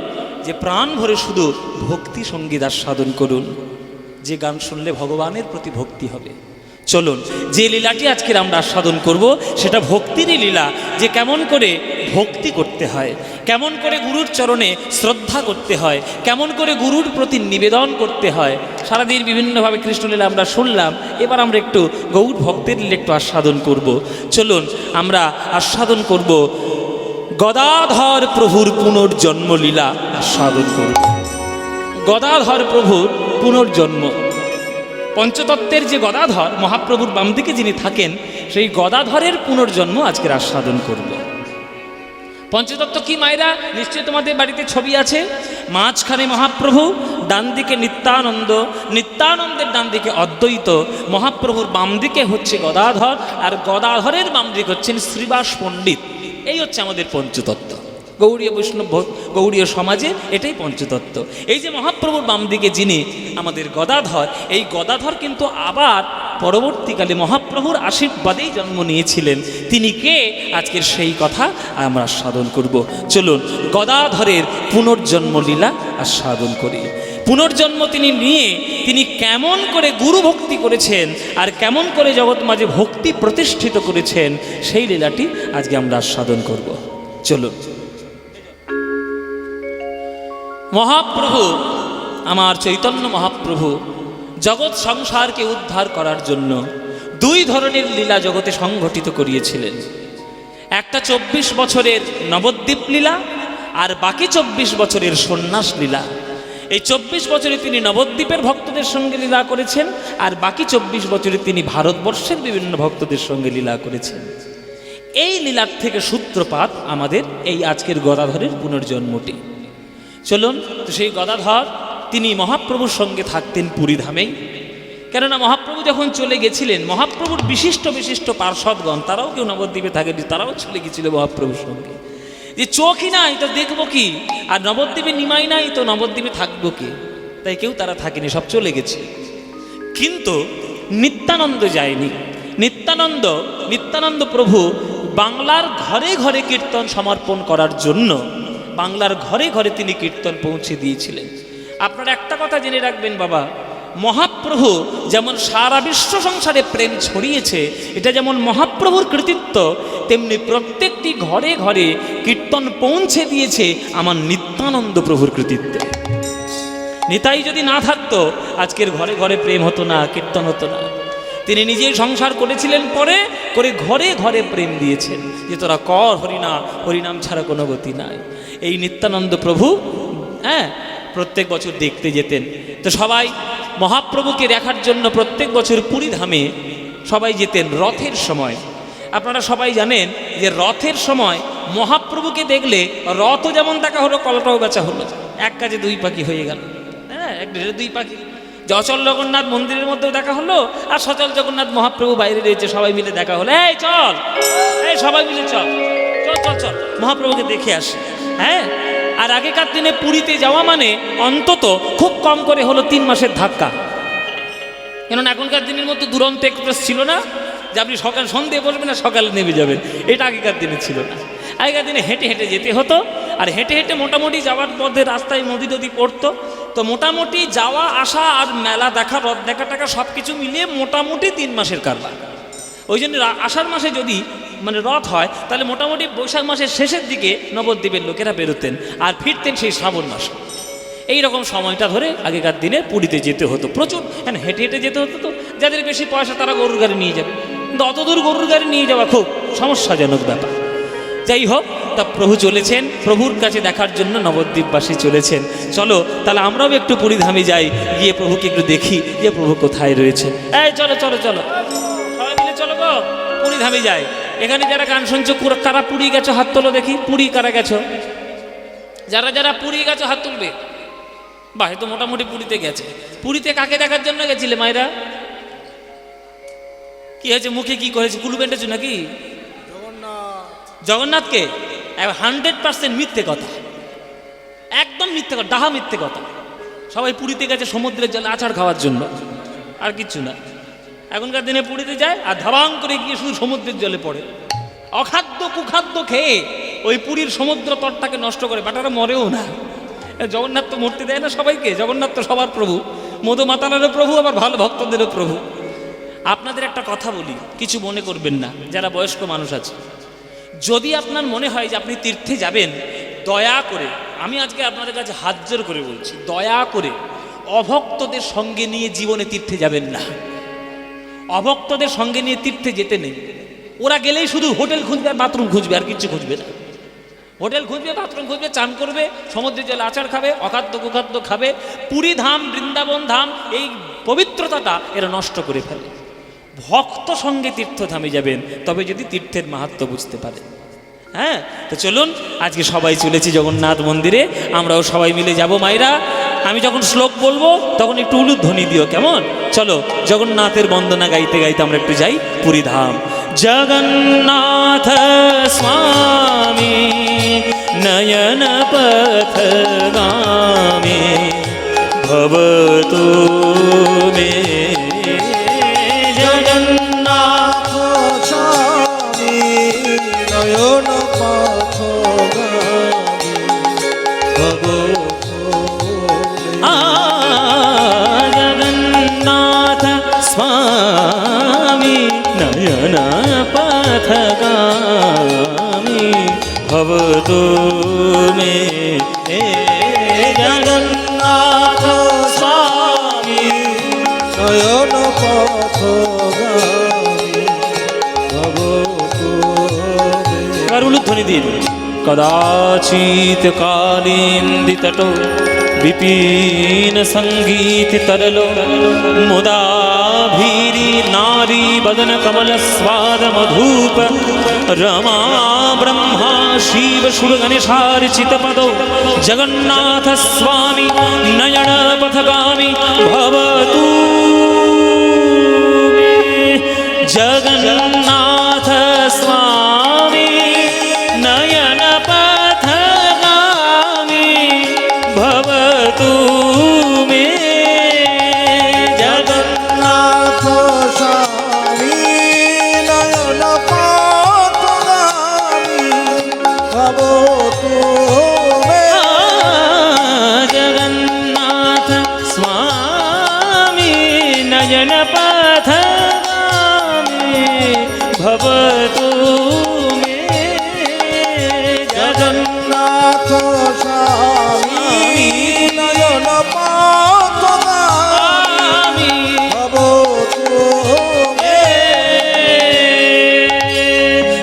যে প্রাণ ভরে শুধু ভক্তি সঙ্গীত আস্বাদন করুন। যে গান শুনলে ভগবানের প্রতি ভক্তি হবে। চলুন, যে লীলাটি আজকের আমরা আস্বাদন করব সেটা ভক্তিরই লীলা। যে কেমন করে ভক্তি করতে হয়, কেমন করে গুরুর চরণে শ্রদ্ধা করতে হয়, কেমন করে গুরুর প্রতি নিবেদন করতে হয়। সারাদিন বিভিন্নভাবে কৃষ্ণলীলা আমরা শুনলাম, এবার আমরা একটু গৌর ভক্তের লীলা একটু আস্বাদন করব। চলুন আমরা আস্বাদন করব গদাধর প্রভুর পুনর্জন্ম লীলা আস্বাদন করব। গদাধর প্রভুর পুনর্জন্ম, পঞ্চতত্ত্বের যে গদাধর মহাপ্রভুর বাম দিকে যিনি থাকেন, সেই গদাধরের পুনর্জন্ম আজকের আস্বাদন করব। পঞ্চতত্ত্ব কি মায়েরা? নিশ্চয়ই তোমাদের বাড়িতে ছবি আছে। মাঝখানে মহাপ্রভু, ডান দিকে নিত্যানন্দ, নিত্যানন্দের ডান দিকে অদ্বৈত, মহাপ্রভুর বাম দিকে হচ্ছে গদাধর, আর গদাধরের বাম দিকে হচ্ছেন শ্রীবাস পণ্ডিত। এই হচ্ছে আমাদের পঞ্চতত্ত্ব। গৌড়ীয় বৈষ্ণব গৌড়ীয় সমাজে এটাই পঞ্চতত্ত্ব। এই যে মহাপ্রভুর বাম দিকে যিনি আমাদের গদাধর, এই গদাধর কিন্তু আবার পরবর্তীকালে মহাপ্রভুর আশীর্বাদেই জন্ম নিয়েছিলেন। তিনি কে? আজকের সেই কথা আমরা আস্বাদন করব। চলুন গদাধরের পুনর্জন্ম লীলা আস্বাদন করি। পুনর্জন্ম তিনি নিয়ে তিনি কেমন করে গুরু ভক্তি করেছেন আর কেমন করে জগৎ মাঝে ভক্তি প্রতিষ্ঠিত করেছেন, সেই লীলাটি আজকে আমরা আস্বাদন করব। চলুন। মহাপ্রভু, আমার চৈতন্য মহাপ্রভু জগৎ সংসারকে উদ্ধার করার জন্য 2 ধরনের লীলা জগতে সংঘটিত করিয়েছিলেন। একটা 24 বছরের নবদ্বীপ লীলা, আর বাকি 24 বছরের সন্ন্যাস লীলা। এই 24 বছরে তিনি নবদ্বীপের ভক্তদের সঙ্গে লীলা করেছেন, আর বাকি 24 বছরে তিনি ভারতবর্ষের বিভিন্ন ভক্তদের সঙ্গে লীলা করেছেন। এই লীলার থেকে সূত্রপাত আমাদের এই আজকের গদাধরের পুনর্জন্মটি। চলুন, তো সেই গদাধর তিনি মহাপ্রভুর সঙ্গে থাকতেন পুরীধামেই। কেননা মহাপ্রভু যখন চলে গেছিলেন, মহাপ্রভুর বিশিষ্ট বিশিষ্ট পার্ষদগণ তারাও কেউ নবদ্বীপে থাকেনি, তারাও চলে গেছিল মহাপ্রভুর সঙ্গে। যে চোখই নাই তো দেখবো কি, আর নবদ্বীপে নিমাই নাই তো নবদ্বীপে থাকবো কি, তাই কেউ তারা থাকেনি, সব চলে গেছে। কিন্তু নিত্যানন্দ যায়নি। নিত্যানন্দ প্রভু বাংলার ঘরে ঘরে কীর্তন সমর্পণ করার জন্য বাংলার ঘরে ঘরে তিনি কীর্তন পৌঁছে দিয়েছিলেন। আপনারা একটা কথা জেনে রাখবেন বাবা, মহাপ্রভু যেমন সারা বিশ্ব সংসারে প্রেম ছড়িয়েছে, এটা যেমন মহাপ্রভুর কৃতিত্ব, তেমনি প্রত্যেকটি ঘরে ঘরে কীর্তন পৌঁছে দিয়েছে আমার নিত্যানন্দ প্রভুর কৃতিত্ব। নিতাই যদি না থাকতো আজকের ঘরে ঘরে প্রেম হতো না, কীর্তন হতো না। তিনি নিজেই সংসার করেছিলেন, পরে করে ঘরে ঘরে প্রেম দিয়েছেন যে তোরা কর হরিনাম, হরিনাম ছাড়া কোনো গতি নাই। এই নিত্যানন্দ প্রভু প্রত্যেক বছর দেখতে যেতেন। তো সবাই মহাপ্রভুকে দেখার জন্য প্রত্যেক বছর পুরী ধামে সবাই যেতেন রথের সময়। আপনারা সবাই জানেন যে রথের সময় মহাপ্রভুকে দেখলে রথও যেমন দেখা হলো, কলাটাও বেচা হলো, এক কাজে দুই পাখি হয়ে গেল। হ্যাঁ, এক ঢেলে দুই পাখি। যে অচল জগন্নাথ মন্দিরের মধ্যেও দেখা হলো, আর সচল জগন্নাথ মহাপ্রভু বাইরে রয়েছে, সবাই মিলে দেখা হলো। এই চল, এই সবাই মিলে চল চল চল চল মহাপ্রভুকে দেখে আসি। হ্যাঁ, আর আগেকার দিনে পুরীতে যাওয়া মানে অন্তত খুব কম করে হলো 3 মাসের ধাক্কা। কেননা এখনকার দিনের মতো দুরন্ত এক্সপ্রেস ছিল না যে আপনি সকাল সন্ধ্যে বসবেন আর সকালে নেমে যাবেন, এটা আগেকার দিনে ছিল না। আগেকার দিনে হেঁটে হেঁটে যেতে হতো, আর হেঁটে হেঁটে মোটামুটি যাওয়ার পথে রাস্তায় নদী নদী পড়তো। তো মোটামুটি যাওয়া আসা আর মেলা দেখা, রথ দেখা টাকা সব কিছু মিলিয়ে মোটামুটি 3 মাসের কারবার। ওই জন্য আষাঢ় মাসে যদি মানে রথ হয়, তাহলে মোটামুটি বৈশাখ মাসের শেষের দিকে নবদ্বীপের লোকেরা বেরোতেন আর ফিরতেন সেই শ্রাবণ মাসে। এই রকম সময়টা ধরে আগেকার দিনে পুরীতে যেতে হতো প্রচুর। হ্যাঁ, হেঁটে হেঁটে যেতে হতো। তো যাদের বেশি পয়সা তারা গরুর গাড়ি নিয়ে যাবে, কিন্তু অত দূর গরুর গাড়ি নিয়ে যাওয়া খুব সমস্যাজনক ব্যাপার। যাই হোক, তা প্রভু চলেছেন, প্রভুর কাছে দেখার জন্য নবদ্বীপবাসী চলেছেন। চলো তাহলে আমরাও একটু পুরী ধামে যাই, গিয়ে প্রভুকে একটু দেখি যে প্রভু কোথায় রয়েছে। এই চলো চলো চলো, সবাই মিলে চলো গো, পুরী ধামে যাই। এখানে যারা গান শুনছো কারা পুরী গেছো হাত তোলো দেখি। পুরী কারা গেছো? যারা যারা পুরী গেছো হাত তুলবে। বাহ, তো মোটামুটি পুরীতে গেছে। পুরীতে কাকে দেখার জন্য গেছিলে মায়েরা? কি হয়েছে, মুখে কি করেছে, কুলু বেঁধেছো নাকি? জগন্নাথকে 100% মিথ্যে কথা, একদম মিথ্যে কথা, ডাহা মিথ্যে কথা। সবাই পুরীতে গেছে সমুদ্রের জলে আছাড় খাওয়ার জন্য, আর কিচ্ছু না। এখনকার দিনে পুরীতে যায় আর ধাবাং করে গিয়ে শুধু সমুদ্রের জলে পড়ে, অখাদ্য কুখাদ্য খেয়ে ওই পুরীর সমুদ্র তটটাকে নষ্ট করে। বাটারা মরেও না। জগন্নাথ তো মরতে দেয় না সবাইকে, জগন্নাথ তো সবার প্রভু, মধু মাতালেরও প্রভু, আবার ভালো ভক্তদেরও প্রভু। আপনাদের একটা কথা বলি, কিছু মনে করবেন না যারা বয়স্ক মানুষ আছে। যদি আপনার মনে হয় যে আপনি তীর্থে যাবেন, দয়া করে, আমি আজকে আপনাদের কাছে হাত জোর করে বলছি, দয়া করে অভক্তদের সঙ্গে নিয়ে জীবনে তীর্থে যাবেন না। অভক্তদের সঙ্গে নিয়ে তীর্থে যেতে নেই। ওরা গেলেই শুধু হোটেল খুঁজবে আর বাথরুম খুঁজবে, আর কিচ্ছু খুঁজবে না। হোটেল খুঁজবে, বাথরুম খুঁজবে, চান করবে, সমুদ্রের জলে আচার খাবে, অখাদ্য কুখাদ্য খাবে। পুরী ধাম, বৃন্দাবন ধাম, এই পবিত্রতাটা এরা নষ্ট করে ফেলে। ভক্ত সঙ্গে তীর্থধামে যাবেন, তবে যদি তীর্থের মাহাত্ম্য বুঝতে পারে। হ্যাঁ, তো চলুন আজকে সবাই চলেছি জগন্নাথ মন্দিরে, আমরাও সবাই মিলে যাব মায়েরা। আমি যখন শ্লোক বলবো তখন একটু উলুধ্বনি দিও, কেমন? চলো জগন্নাথের বন্দনা গাইতে গাইতে আমরা একটু যাই পুরী ধাম। জগন্নাথ স্বামী নয়ন পথগামী ভবতু মে। জগন্নাথ স্বামী নয়ন পথগামী ভবতু মে। জগন্নাথ স্বামী নয়ন পথগামী ভবতু মে। জগন্নাথ স্বামী নয়ন পথগামী ভবতু মে। এবার উলুধ্বনি দিন। কদাচিৎ কালিন্দিতটো বিপিন সঙ্গীত তরলো মুদাভীরি নারী বদন কমল স্বাদ মধুপ রমা ব্রহ্মা শিব সুর গণেশার্চিত পদো জগন্নাথ স্বামী নয়ন পথগামী ভবতু মে। জগন্নাথ স্বামী নয়ন পথগামী ভবতু মে। জগন্নাথ স্বামী নয়ন পথগামী ভবতু মে। জগন্নাথ স্বামী নয়ন পথগামী ভবতু মে। জগন্নাথ স্বামী নয়ন পথগামী ভবতু মে।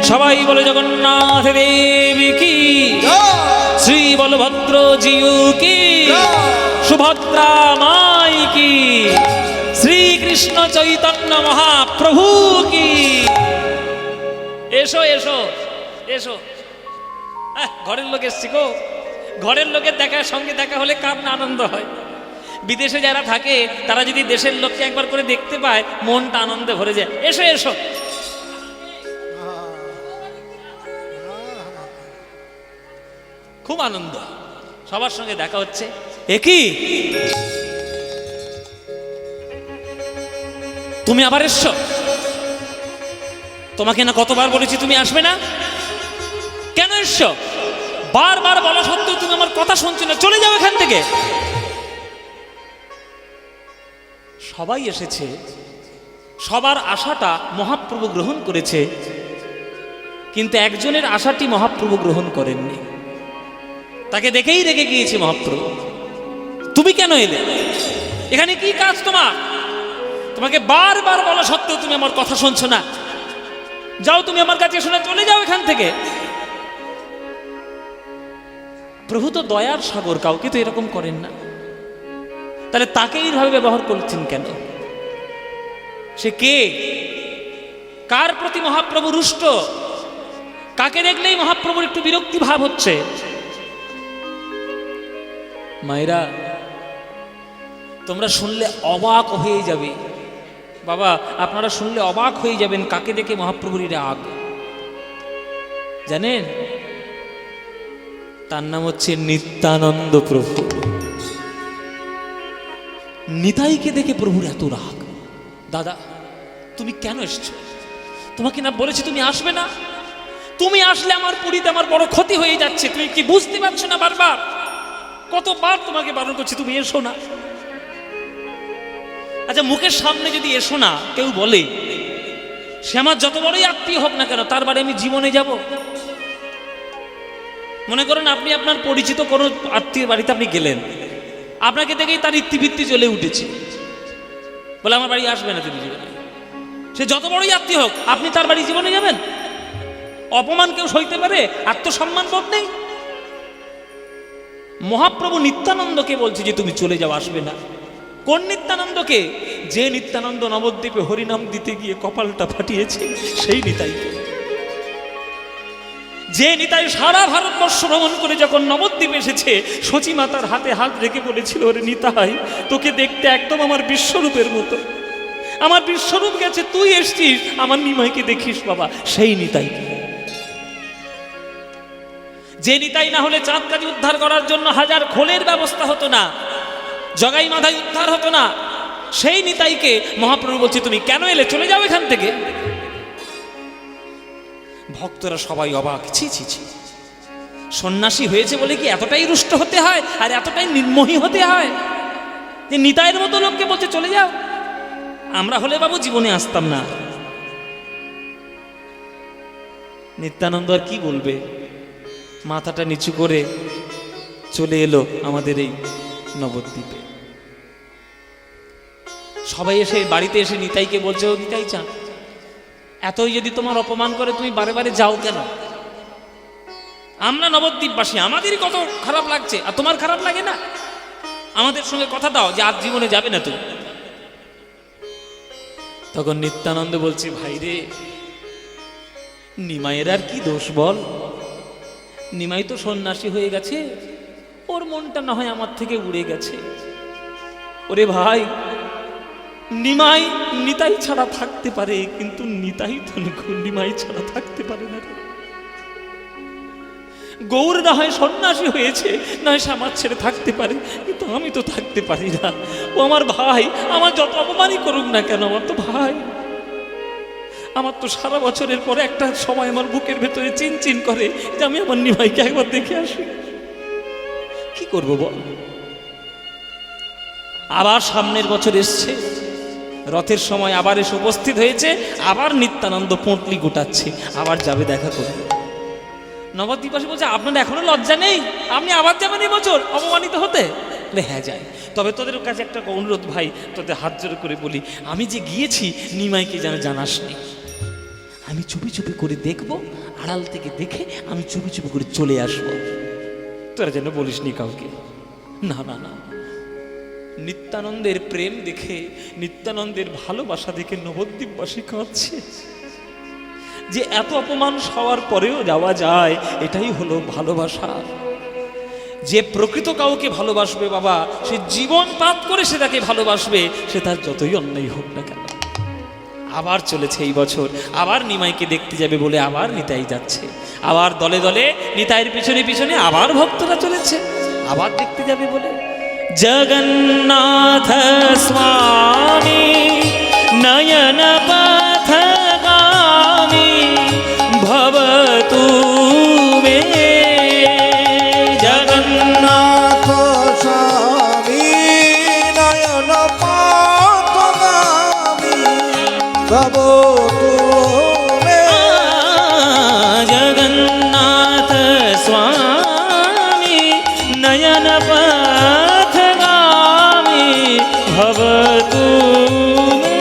সবাই বলে জগন্নাথ দেবী কি, শ্রী বলভদ্র জিউ কি, সুভদ্রা মাই কি, শ্রীকৃষ্ণ চৈতন্য মহাপ্রভু কি। এসো এসো এসো। ঘরের লোক এসছি গো। ঘরের লোকের সঙ্গে দেখা হলে কার না আনন্দ হয়। বিদেশে যারা থাকে তারা যদি দেশের লোককে একবার করে দেখতে পায় মনটা আনন্দে ভরে যায়। এসো এসো। খুব আনন্দ, সবার সঙ্গে দেখা হচ্ছে। একই তুমি আবার এসছো? তোমাকে না কতবার বলেছি তুমি আসবে না, কেন এসছো? বারবার বলা সত্ত্বেও তুমি আমার কথা শুনছো না, চলে যাও এখান থেকে। সবাই এসেছে, সবার আশাটা মহাপ্রভু গ্রহণ করেছে, কিন্তু একজনের আশাটি মহাপ্রভু গ্রহণ করেননি। তাকে দেখেই রেগে গিয়েছে মহাপ্রভু। তুমি কেন এলে? এখানে কি কাজ তোমার? তোমাকে বারবার বলা সত্ত্বেও তুমি আমার কথা শুনছো না। যাও, তুমি আমার কাছে এসো না, চলে যাও এখান থেকে। প্রভু তো দয়ার সাগর, কাউকে তো এরকম করেন না। তাহলে তাকে এইভাবে ব্যবহার করছেন কেন? সে কে? কার প্রতি মহাপ্রভু রুষ্ট? কাকে দেখলেই মহাপ্রভুর একটু বিরক্তি ভাব হচ্ছে? মায়েরা, তোমরা শুনলে অবাক হয়ে যাবে। বাবা, আপনারা শুনলে অবাক হয়ে যাবেন কাকে দেখে মহাপ্রভুর রাগ। জানেন, তার নাম হচ্ছে নিত্যানন্দ প্রভু। নিতাইকে দেখে প্রভুর এত রাগ। দাদা, তুমি কেন এসছো? তোমাকে না বলেছি তুমি আসবে না? তুমি আসলে আমার পুরীতে আমার বড় ক্ষতি হয়ে যাচ্ছে। তুমি কি বুঝতে পারছো না? বারবার কতবার তোমাকে বারণ করছি তুমি এসো না। আচ্ছা, মুখের সামনে যদি এসো না কেউ বলে, সে আমার যত বড়ই আত্মীয় হোক না কেন, তার বাড়ি আমি জীবনে যাব? মনে করেন আপনি আপনার পরিচিত কোনো আত্মীয় বাড়িতে আপনি গেলেন, আপনাকে দেখেই তার ইত্তিবৃত্তি চলে উঠেছে, বলে আমার বাড়ি আসবে না তুমি জীবনে। সে যত বড়ই আত্মীয় হোক, আপনি তার বাড়ি জীবনে যাবেন? অপমান কেউ সইতে পারে? আত্মসম্মান বোধ নেই? মহাপ্রভু নিত্যানন্দকে বলছে যে তুমি চলে যাও, আসবে না। কোন নিত্যানন্দকে? যে নিত্যানন্দ নবদ্বীপে হরিনাম দিতে গিয়ে কপালটা ফাটিয়েছে, সেই নিতাইকে। যে নিতাই সারা ভারতবর্ষ ভ্রমণ করে যখন নবদ্বীপে এসেছে, সচী মাতার হাতে হাত রেখে বলেছিল, ওরে নিতাই, তোকে দেখতে একদম আমার বিশ্বরূপের মতো, আমার বিশ্বরূপ গেছে, তুই এসছিস, আমার নিমাইকে দেখিস বাবা। সেই নিতাই। যে নিতাই না হলে চাঁদকাজি উদ্ধার করার জন্য হাজার খোলের ব্যবস্থা হতো না, জগাই মাথায় উদ্ধার হতো না। সেই নিতাইকে মহাপ্রভু বলছে তুমি কেন এলে? চলে যাও এখান থেকে। ভক্তরা সবাই অবাক। ছি ছি ছি, সন্ন্যাসী হয়েছে বলে কি এতটাই রুষ্ট হতে হয় আর এতটাই নির্মোহী হতে হয় যে নিতাইয়ের মতো লোককে বলছে চলে যাও? আমরা হলে বাবু জীবনে আসতাম না। নিত্যানন্দ আর কি বলবে, মাথাটা নিচু করে চলে এলো আমাদের এই নবদ্বীপে। সবাই এসে বাড়িতে এসে নিতাইকে বলছে, ও নিতাই চা, এতই যদি তোমার অপমান করে তুমি বারে বারে যাও কেন? আমরা নবদ্বীপবাসী, আমাদেরই কত খারাপ লাগছে, আর তোমার খারাপ লাগে না? আমাদের সঙ্গে কথা দাও যে আজ জীবনে যাবে না তুমি। তখন নিত্যানন্দ বলছে, ভাই রে, নিমাইয়ের আর কি দোষ বল? নিমাই তো সন্ন্যাসী হয়ে গেছে, ওর মনটা না হয় আমার থেকে উড়ে গেছে। ওরে ভাই, নিমাই নিতাই ছাড়া থাকতে পারে, কিন্তু নিতাই তো নিমাই ছাড়া থাকতে পারে না। গৌর না হয় সন্ন্যাসী হয়েছে, না হয় আমার ছেড়ে থাকতে পারে, কিন্তু আমি তো থাকতে পারি না। ও আমার ভাই, আমার যত অপমানই করুক না কেন, আমার তো ভাই। আমার তো সারা বছরের পরে একটা সময় আমার বুকের ভেতরে চিনচিন করে যে আমি আমার নিমাইকে একবার দেখে আসি। কি করবো বল? আবার সামনের বছর এসছে, রথের সময় আবার এসে উপস্থিত হয়েছে, আবার নিত্যানন্দ পোঁটলি গোটাচ্ছে, আবার যাবে দেখা করবে। নবদ্বীপবাসী বলছে, আপনার এখনো লজ্জা নেই? আপনি আবার যাবেন এই বছর অপমানিত হতে? হ্যাঁ যাই, তবে তোদের কাছে একটা অনুরোধ ভাই, তোদের হাত জোড় করে বলি, আমি যে গিয়েছি নিমাইকে যেন জানাস নি। আমি চুপি চুপি করে দেখবো, আড়াল থেকে দেখে আমি চুপি চুপি করে চলে আসবো, তোরা যেন বলিস নি কাউকে। না না না, নিত্যানন্দের প্রেম দেখে, নিত্যানন্দের ভালোবাসা দেখে নবদ্বীপবাসী কাঁদছে যে এত অপমান হওয়ার পরেও যাওয়া যায়, এটাই হলো ভালোবাসা। যে প্রকৃত কাউকে ভালোবাসবে বাবা, সে জীবন পাত করে সে তাকে ভালোবাসবে, সে তার যতই অন্যায় হোক না কেন। আবার চলেছে এই বছর, আবার নিমাইকে দেখতে যাবে বলে আবার নিতাই যাচ্ছে, আবার দলে দলে নিতাইয়ের পিছনে পিছনে আবার ভক্তরা চলেছে, আবার দেখতে যাবে বলে। জগন্নাথ স্বামী নয়ন পথগামী ভবতু মে। জগন্নাথ স্বামী নয়ন পথগামী ভবতু মে। জগন্নাথ স্বামী নয়ন পথগামী ভবতু মে।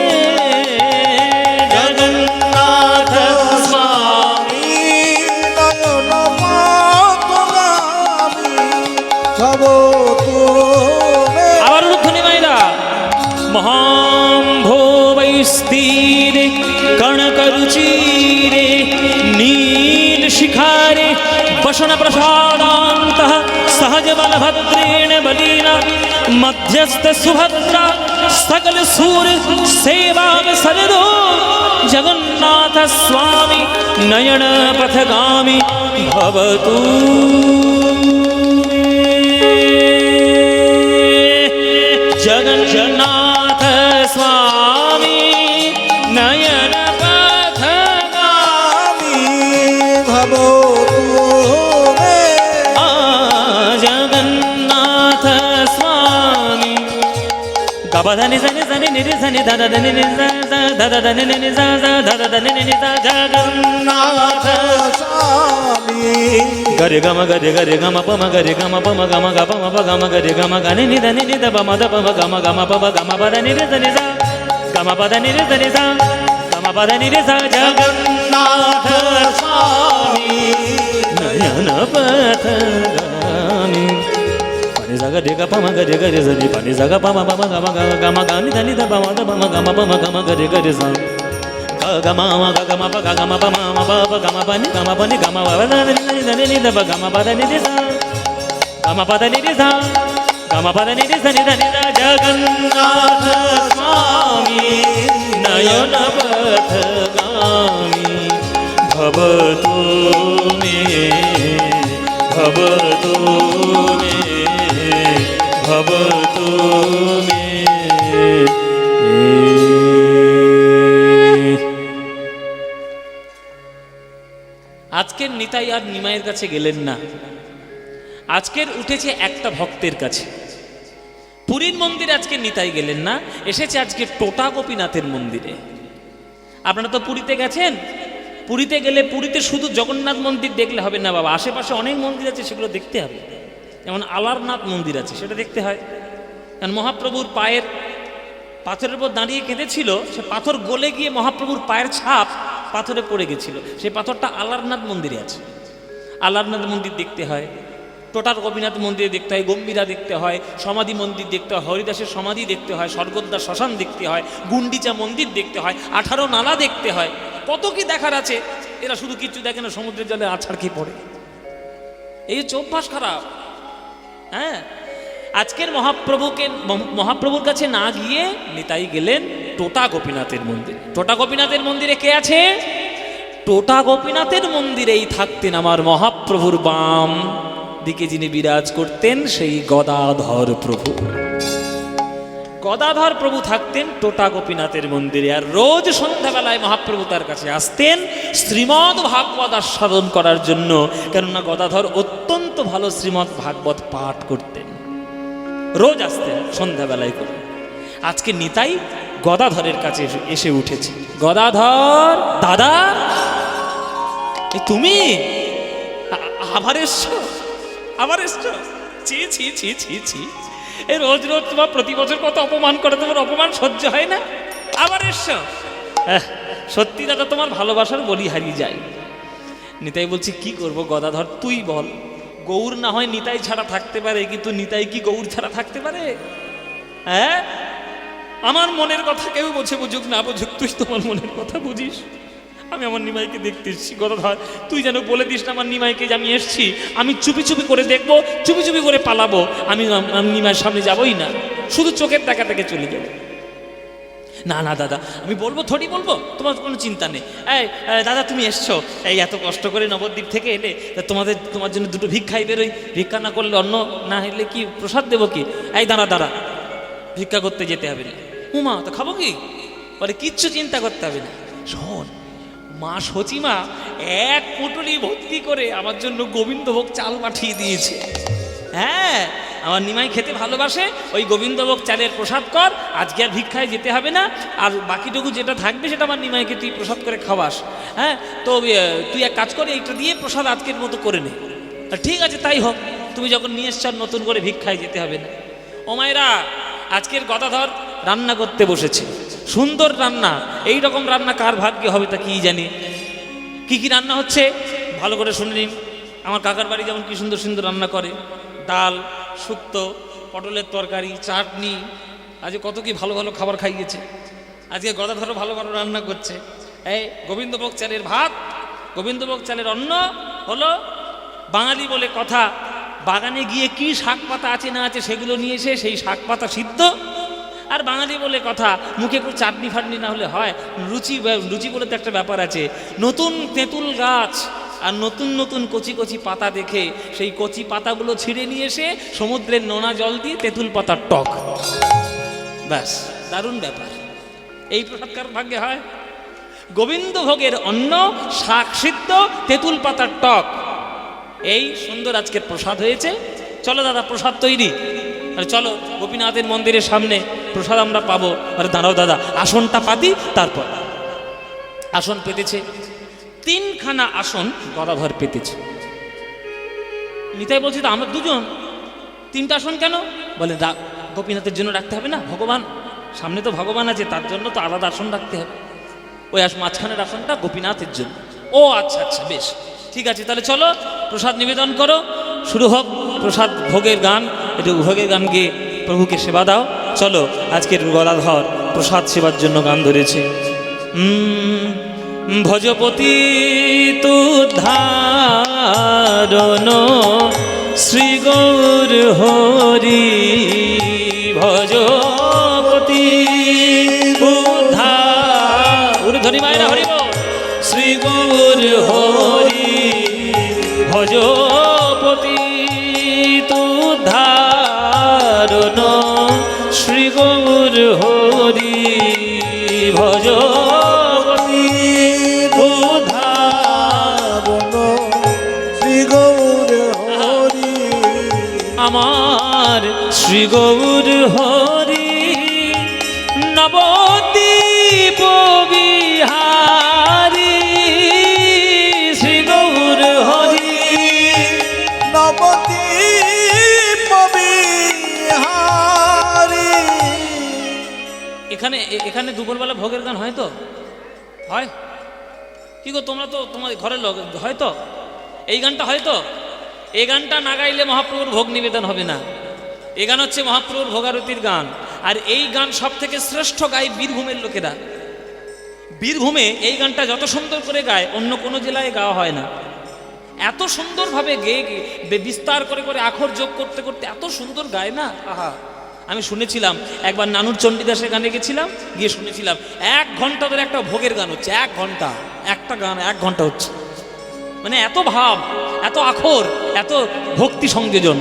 জগন্নাথ স্বামী। নয়ন পথগামী ভবতু মে। আবার উলুধ্বনি মাইরা। মহাম্ভো বৈস্তীরে কণকরুচিরে নীল শিখারে বসন প্রসাদান্ত সহজ বলভদ্রেণ বলীনা মধ্যস্থ সুভদ্রা সকল সুর সেবা সরদো। জগন্নাথ স্বামী নয়ন পথগামী ভবতু মে। জগন্নাথ স্বামী নয়ন পথগামী ভবতু মে। জগন্নাথ স্বামী। গবধনি জনি জনি নিরি জনি দাদা ধনি নি দাদা ধনি নি দাদা ধনি নি জগন্নাথ স্বামী গরে গম গরে গরে গম পম গরে গম পম গম গ পম প গম গরে গম গনি নি ধনি নি দ পম দ পম গম গম প গম প নি রে ধনি যা গম প নি রে ধনি যা গম প নি রে যা। জগন্নাথ স্বামী নয়ন পথগামী। পানি জাগা রে গ পম গরে গরে জনি পানি জাগা পম পম গম গম গনি ধনি দ পম দ পম গম পম গম গরে গরে যা গম গ গম প গম প ম প গম প নি গম প নি গম প নি ধনি নি দ গম প নি রে যা গম প নি রে যা গম প নি রে ধনি ধনি যা। জগন্নাথ স্বামী নয়ন পথগামী ভবতু মে। ভবতু মে। ভবতু মে। আজকের নিতাই আর নিমাইয়ের কাছে গেলেন না, আজকের উঠেছে একটা ভক্তের কাছে। পুরীর মন্দিরে আজকে নিতাই গেলেন না, এসেছে আজকে টোটা গোপীনাথের মন্দিরে। আপনারা তো পুরীতে গেছেন, পুরীতে গেলে পুরীতে শুধু জগন্নাথ মন্দির দেখলে হবে না বাবা, আশেপাশে অনেক মন্দির আছে, সেগুলো দেখতে হবে। যেমন আলারনাথ মন্দির আছে, সেটা দেখতে হয়। কারণ মহাপ্রভুর পায়ের পাথরের উপর দাঁড়িয়ে কেঁদেছিল, সে পাথর গলে গিয়ে মহাপ্রভুর পায়ের ছাপ পাথরে পড়ে গেছিল, সেই পাথরটা আলারনাথ মন্দিরে আছে। আলারনাথ মন্দির দেখতে হয়, টোটার গোপীনাথ মন্দিরে দেখতে হয়, গম্ভীরা দেখতে হয়, সমাধি মন্দির দেখতে হয়, হরিদাসের সমাধি দেখতে হয়, স্বর্গদ্বার শ্মশান দেখতে হয়, গুন্ডিচা মন্দির দেখতে হয়, 18 নালা দেখতে হয়, কত কি দেখার আছে। এরা শুধু কিছু দেখে না, সমুদ্রের জলে আছাড় খেয়ে পড়ে। এই হচ্ছে অভ্যাস খারাপ। হ্যাঁ, আজকের মহাপ্রভুর কাছে না গিয়ে নিতাই গেলেন টোটা গোপীনাথের মন্দিরে। টোটা গোপীনাথের মন্দিরে কে আছে? টোটা গোপীনাথের মন্দিরেই থাকতেন আমার মহাপ্রভুর বাম দিকে যিনি বিরাজ করতেন, সেই গদাধর প্রভু। গদাধর প্রভু থাকতেন টোটা গোপীনাথের মন্দিরে, আর রোজ সন্ধ্যাবেলায় মহাপ্রভু তার কাছে আসতেন শ্রীমদ্ ভাগবত আস্বাদন করার জন্য। কেননা গদাধর অত্যন্ত ভালো শ্রীমদ্ ভাগবত পাঠ করতেন, রোজ আসতেন সন্ধ্যাবেলায় করে। আজকে নিতাই গদাধরের কাছে এসে উঠেছে। গদাধর দাদা, তুমি আবার এসছো? আবার এসছো? ছি ছি ছি ছি ছি, এই রোজ রোজ তোমার প্রতি বছর কত অপমান করে, তোমার অপমান সহ্য হয় না? আবার এসছো? সত্যি দাদা, তোমার ভালোবাসার বলি হারিয়ে যায়। নিতাই বলছি কি করব গদাধর, তুই বল। গৌর না হয় নিতাই ছাড়া থাকতে পারে, কিন্তু নিতাই কি গৌর ছাড়া থাকতে পারে? হ্যাঁ, আমার মনের কথা কেউ বোঝে, বুঝুক না বুঝুক, তুই তোমার মনের কথা বুঝিস। আমি আমার নিমাইকে দেখতে এসেছি, গদাধর তুই যেন বলে দিস না আমার নিমাইকে যে আমি এসেছি, আমি চুপি চুপি করে দেখবো, চুপি চুপি করে পালাবো, আমি নিমাইয়ের সামনে যাবোই না, শুধু চোখের দেখা থেকে চলে যাবো। না না দাদা, আমি বলবো, থোড়ি বলবো, তোমার কোনো চিন্তা নেই। এই দাদা তুমি এসছো, এই এত কষ্ট করে নবদ্বীপ থেকে এলে, তোমার জন্য দুটো ভিক্ষাই বেরোই, ভিক্ষা না করলে অন্ন না হলে কি প্রসাদ দেবো কি? এই দাঁড়া, ভিক্ষা করতে যেতে হবে না। উমা তো খাবো কি? বলে কিচ্ছু চিন্তা করতে হবে না। শোন, মা সচিমা এক পুটুলি ভর্তি করে আমার জন্য গোবিন্দভোগ চাল পাঠিয়ে দিয়েছে। হ্যাঁ, আমার নিমাই খেতে ভালোবাসে, ওই গোবিন্দভোগ চালের প্রসাদ কর, আজকে আর ভিক্ষায় যেতে হবে না, আর বাকিটুকু যেটা থাকবে সেটা আমার নিমাইকে তুই প্রসাদ করে খাওয়াস। হ্যাঁ, তো তুই এক কাজ করে এইটা দিয়ে প্রসাদ আজকের মতো করে নে। ঠিক আছে, তাই হোক, তুমি যখন নিয়ে এসছ নতুন করে ভিক্ষায় যেতে হবে না। ও মায়েরা, আজকের গদাধর রান্না করতে বসেছে, সুন্দর রান্না। এই রকম রান্না কার ভাগ্যে হবে তা কি জানি। কি কি রান্না হচ্ছে ভালো করে শুনে নিন। আমার কাকার বাড়ি যেমন কি সুন্দর সুন্দর রান্না করে, ডাল, শুক্তো, পটলের তরকারি, চাটনি, আজকে কত কি ভালো ভালো খাবার খাইয়েছে। আজকে গদাধরও ভালো ভালো রান্না করছে। এই গোবিন্দভোগ চালের ভাত, গোবিন্দভোগ চালের অন্ন হলো। বাঙালি বলে কথা, বাগানে গিয়ে কি শাক পাতা আছে না আছে সেগুলো নিয়ে এসে সেই শাক পাতা সিদ্ধ। আর বাঙালি বলে কথা, মুখে একটু চাটনি ফাটনি না হলে হয়? রুচি বলে তো একটা ব্যাপার আছে। নতুন তেঁতুল গাছ আর নতুন নতুন কচি কচি পাতা দেখে সেই কচি পাতাগুলো ছিঁড়ে নিয়ে এসে সমুদ্রের নোনা জল দিয়ে তেঁতুল পাতার টক, ব্যাস দারুণ ব্যাপার। এই প্রসাদ কার ভাগ্যে হয়? গোবিন্দভোগের অন্ন, শাক সিদ্ধ, তেঁতুল পাতার টক, এই সুন্দর আজকের প্রসাদ হয়েছে। চলো দাদা, প্রসাদ তৈরি। আরে চলো, গোপীনাথের মন্দিরের সামনে প্রসাদ আমরা পাবো। আরে দাঁড়াও দাদা, আসনটা পাতি, তারপর। আসন পেতেছে, 3খানা আসন গদাধর পেতেছে। নিতাই বলছি তো আমরা দুজন, 3টা আসন কেন? বলে গোপীনাথের জন্য রাখতে হবে না, ভগবান সামনে তো ভগবান আছে, তার জন্য তো আলাদা আসন রাখতে হবে। ওই মাঝখানের আসনটা গোপীনাথের জন্য। ও আচ্ছা আচ্ছা, বেশ ঠিক আছে, তাহলে চলো প্রসাদ নিবেদন করো, শুরু হোক প্রসাদ ভোগের গান। একটু ভোগের গান গিয়ে প্রভুকে সেবা দাও। চলো, আজকের গদাধর প্রসাদ সেবার জন্য গান ধরেছে। ভজপতি তুদ্ধারণ শ্রী গৌর হরি, ভজপতি ধনী মায়েরা হরি বল, শ্রী গৌর হরি, ভজপতি তুদ্ধারণ শ্রী গৌর হরি, ভজপতি উদ্ধারণ শ্রী গৌর হরি। আমার শ্রী গৌর হরি নবদ্বীপ বিহারী, শ্রী গৌর হরি নবদ্বীপ বিহারী। এখানে দুপুরবেলা ভোগের গান হয় তো? হয় কি গো, তোমরা তো তোমাদের ঘরের লোক, হয়তো এই গানটা হয়তো। এই গানটা না গাইলে মহাপ্রভুর ভোগ নিবেদন হবে না। এই গান হচ্ছে মহাপ্রভুর ভোগারতির গান। আর এই গান সব থেকে শ্রেষ্ঠ গায় বীরভূমের লোকেরা। বীরভূমে এই গানটা যত সুন্দর করে গায় অন্য কোনো জেলায় গাওয়া হয় না। এত সুন্দরভাবে গেয়ে বিস্তার করে করে আখর যোগ করতে করতে এত সুন্দর গায় না, আহা। আমি শুনেছিলাম একবার নানুর চণ্ডীদাসের গানে গেছিলাম, গিয়ে শুনেছিলাম 1 ঘন্টা ধরে একটা ভোগের গান হচ্ছে। 1 ঘন্টা একটা গান 1 ঘন্টা হচ্ছে। মানে এত ভাব, এত আখর, এত ভক্তি সংযোজন।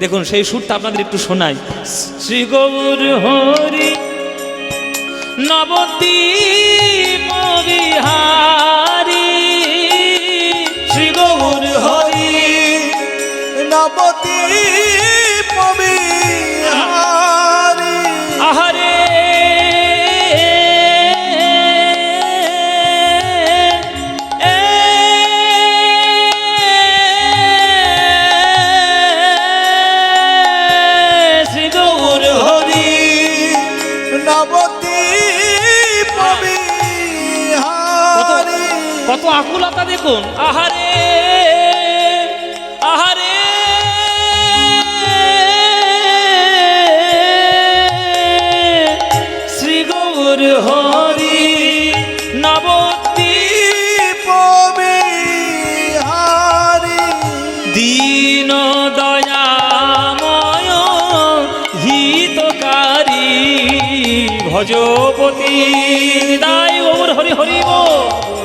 দেখুন সেই সুরটা আপনাদের একটু শোনাই। শ্রী গৌর হরি নবদ্বীপ বিহারী, শ্রী গৌর হরি নবদ্বীপ বিহারী। আহারে শ্রী গৌর হরি নবদ্বীপ বিহারী। কত আকুলতা দেখুন। আহারে আহারে ভজপতি নিতাই গৌর হরি হরি বল।